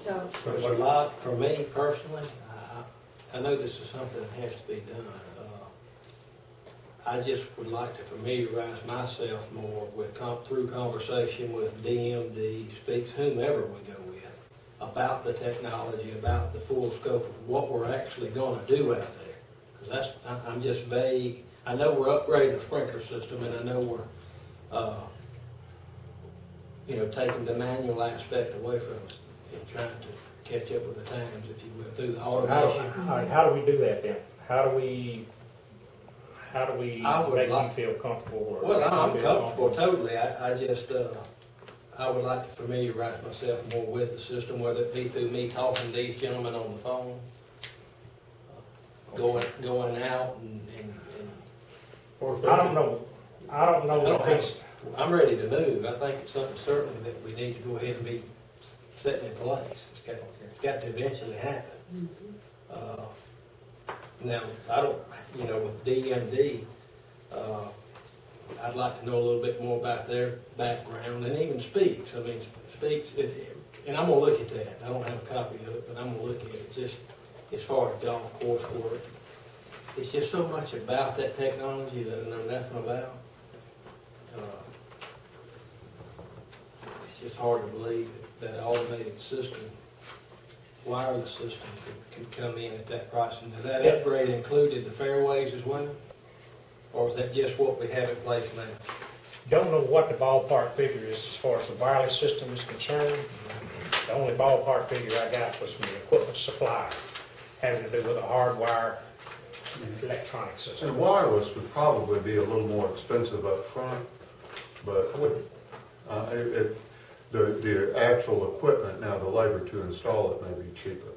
So, There's a lot, for me personally, I know this is something that has to be done. I just would like to familiarize myself more with, through conversation with DMD, speaks, whomever we go with, about the technology, about the full scope of what we're actually going to do out there. Because I'm just vague. I know we're upgrading the sprinkler system, and I know we're, taking the manual aspect away from it and trying to catch up with the times, if you will, through the automation. How do we do that then? How do we make you feel comfortable? Well, I'm comfortable totally. I just, I would like to familiarize myself more with the system, whether it be through me talking to these gentlemen on the phone, going out and I don't know. I'm ready to move. I think it's something certainly that we need to go ahead and be setting in place. It's got to eventually happen. Now, I don't, with DMD, I'd like to know a little bit more about their background and even Speaks. I mean, Speaks, and I'm going to look at that. I don't have a copy of it, but I'm going to look at it just as far as golf course work. It's just so much about that technology that I know nothing about. It's just hard to believe that automated system, wireless system, could come in at that price. And did that upgrade included the fairways as well? Or is that just what we have in place now? Don't know what the ballpark figure is as far as the wireless system is concerned. The only ballpark figure I got was from the equipment supplier, having to do with a hardwire electronic system. And wireless would probably be a little more expensive up front, but the actual equipment, now the labor to install it may be cheaper.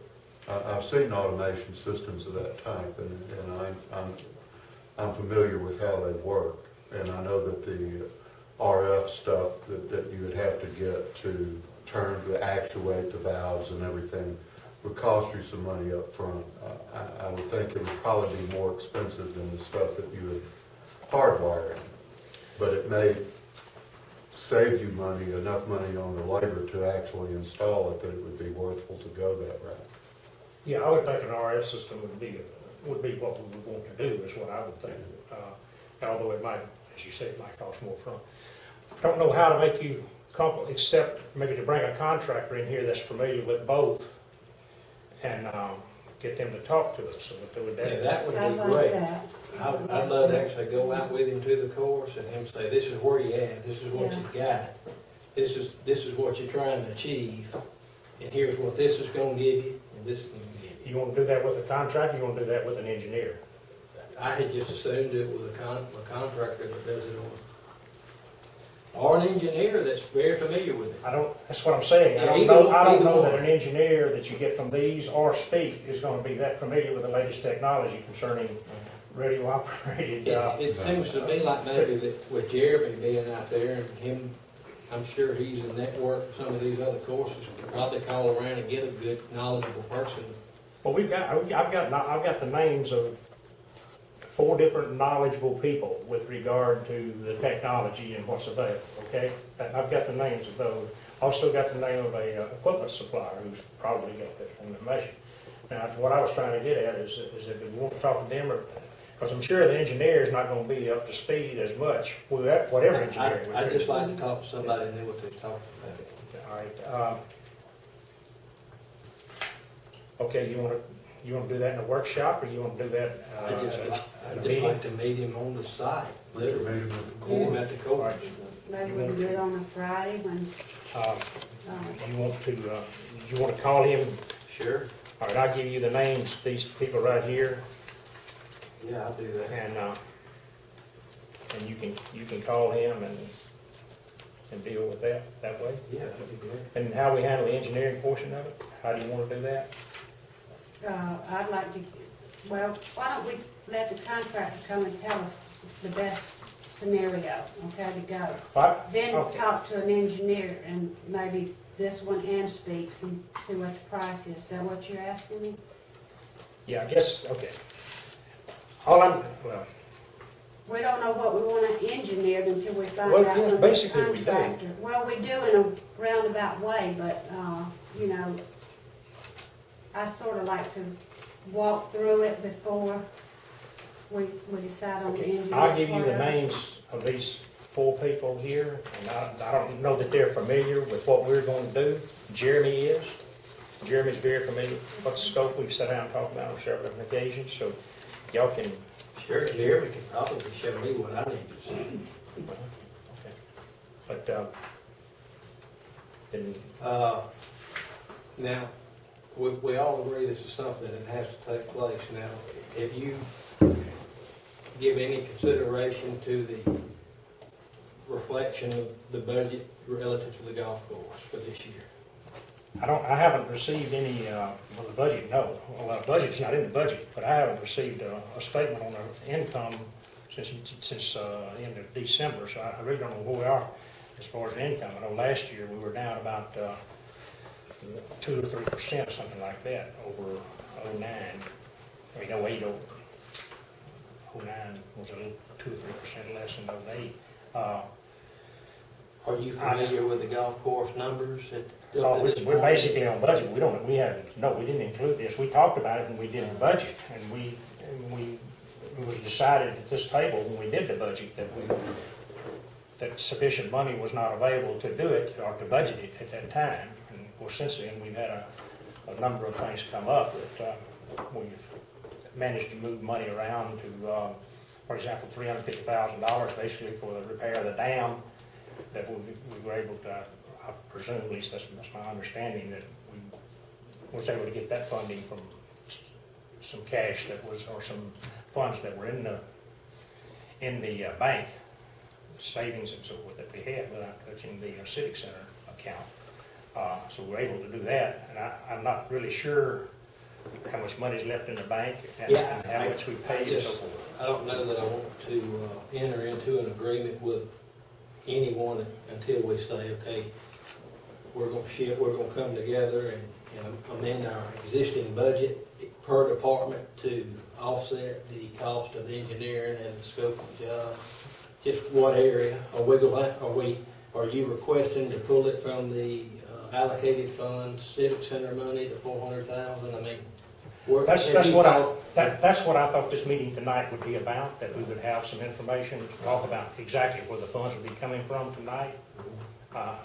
I've seen automation systems of that type, and I'm familiar with how they work, and I know that the RF stuff that you would have to get to actuate the valves and everything would cost you some money up front. I would think it would probably be more expensive than the stuff that you would hardwire in, but it may save you enough money on the labor to actually install it that it would be worthwhile to go that route. Yeah, I would think an RF system would be what we would want to do, is what I would think. Although it might, as you say, it might cost more front. Don't know how to make you comfortable, except maybe to bring a contractor in here that's familiar with both, and get them to talk to us. So that would be great. I'd love to actually go out with him to the course and him say, "This is where you at. This is what you got. This is what you're trying to achieve, and here's what this is going to give you, and this is going to give you." You want to do that with a contractor? You want to do that with an engineer? I had just assumed it with a contractor that does it or an engineer that's very familiar with it. That's what I'm saying. I don't know that an engineer that you get from these or Speak is going to be that familiar with the latest technology concerning radio operated. It seems to me like maybe that with Jeremy being out there and him, I'm sure he's a network for some of these other courses. Could probably call around and get a good, knowledgeable person. Well, I've got the names of 4 different knowledgeable people with regard to the technology and what's available. Okay, I've got the names of those. Also got the name of a equipment supplier who's probably got that information. Now, what I was trying to get at is if we want to talk to them, because I'm sure the engineer is not going to be up to speed as much with whatever engineer. I'd just like to talk to somebody and know what they're talking about. All right. Okay, you want to do that in a workshop, or you want to do that? I'd just like to meet him on the site. Literally, meet him at the course. Maybe we can do it on a Friday when. You want to call him? Sure. All right, I'll give you the names of these people right here. Yeah, I'll do that. And you can call him and deal with that way. Yeah, that'd be great. And how we handle the engineering portion of it? How do you want to do that? I'd like to. Well, why don't we let the contractor come and tell us the best scenario, okay, to go. Then talk to an engineer and maybe this one and Speaks and see what the price is. Is that what you're asking me? Yeah, I guess, okay. We don't know what we want to engineer until we find out from basically the contractor. Well, we do in a roundabout way, but, I sort of like to walk through it before we decide on the Okay, engineer. I'll give you part the of it. names of these 4 people here, and I don't know that they're familiar with what we're going to do. Jeremy is. Jeremy's very familiar with what scope we've sat down and talked about on several different occasions, so y'all can. Sure, Jeremy can probably show me what I need to see. Okay. But, then, Now, we all agree this is something that has to take place. Now, if you give any consideration to the reflection of the budget relative to the golf course for this year? I haven't received any, well, the budget, no. Well, the budget's not in the budget, but I haven't received a statement on our income since the end of December, so I really don't know where we are as far as income. I know last year we were down about 2 or 3% or something like that over 09. I mean, 08 over 09 was a little 2 or 3% less than 08. Are you familiar with the golf course numbers? We're basically on budget. We didn't include this. We talked about it when we did the budget, and it was decided at this table when we did the budget that sufficient money was not available to do it or to budget it at that time. And of course, since then we've had a number of things come up that we've managed to move money around to, for example, $350,000 basically for the repair of the dam. That we were able to, I presume, at least that's my understanding, that we was able to get that funding from some cash that was, or some funds that were in the bank, savings and so forth that we had without touching the Civic Center account. So we're able to do that, and I'm not really sure how much money is left in the bank and how much we paid and so forth. I don't know that I want to enter into an agreement with anyone until we say, okay, we're going to come together and amend our existing budget per department to offset the cost of engineering and the scope of the job. Just what area are you requesting to pull it from the allocated funds, Civic Center money, the $400,000? I mean, that's what I thought this meeting tonight would be about, that we would have some information to talk about exactly where the funds would be coming from tonight. I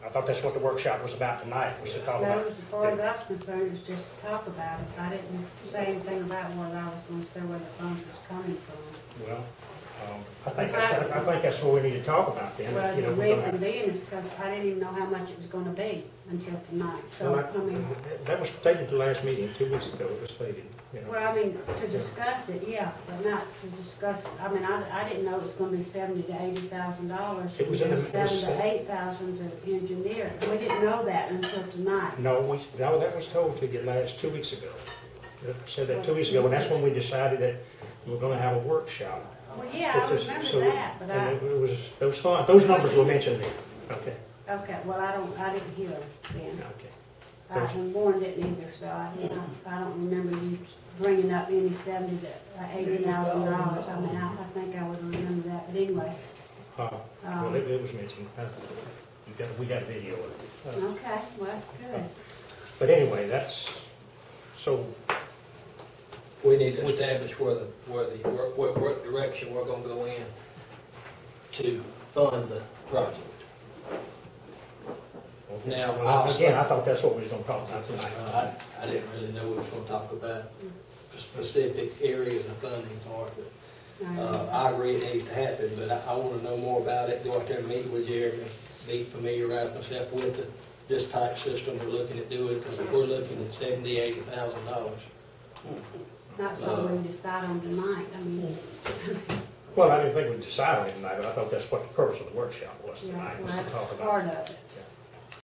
thought that's what the workshop was about tonight, was to talk about. As far as I was concerned, it was just to talk about it. I didn't say anything about what I was going to say where the funds was coming from. Well, I think that's what we need to talk about then. Well, the reason being is because I didn't even know how much it was going to be until tonight. So, I mean, that was stated at the last meeting 2 weeks ago. It was stated. Well, I mean, to discuss it, yeah, but not to discuss. I mean, I didn't know it was going to be $70,000 to $80,000. It was in the $7,000 to $8,000 to engineer. We didn't know that until tonight. No, that was told to you 2 weeks ago. I said that 2 weeks ago, and that's when we decided that we were going to have a workshop. Well, yeah, I remember that, but it was those numbers were mentioned then. Okay. Okay, well, I didn't hear it then. Okay. And Warren didn't either, so I don't remember you bringing up any $70,000 to $80,000. I mean, I think I would remember that, but anyway. Well, it was mentioned. We got video of it. Okay, well, that's good. But anyway, that's so. We need to establish what direction we're going to go in to fund the project. Okay. Now, again, I thought that's what we was going to talk about tonight. I didn't really know we were going to talk about specific areas of funding for it. I agree it needs to happen, but I want to know more about it. Go out there and meet with Jeremy, familiarize myself with this type system we're looking at doing, because if we're looking at $70,000, $80,000. It's not something we decide on tonight. I mean. Well, I didn't think we'd decide on it tonight, but I thought that's what the purpose of the workshop was tonight. Well, was to talk that's about part of it.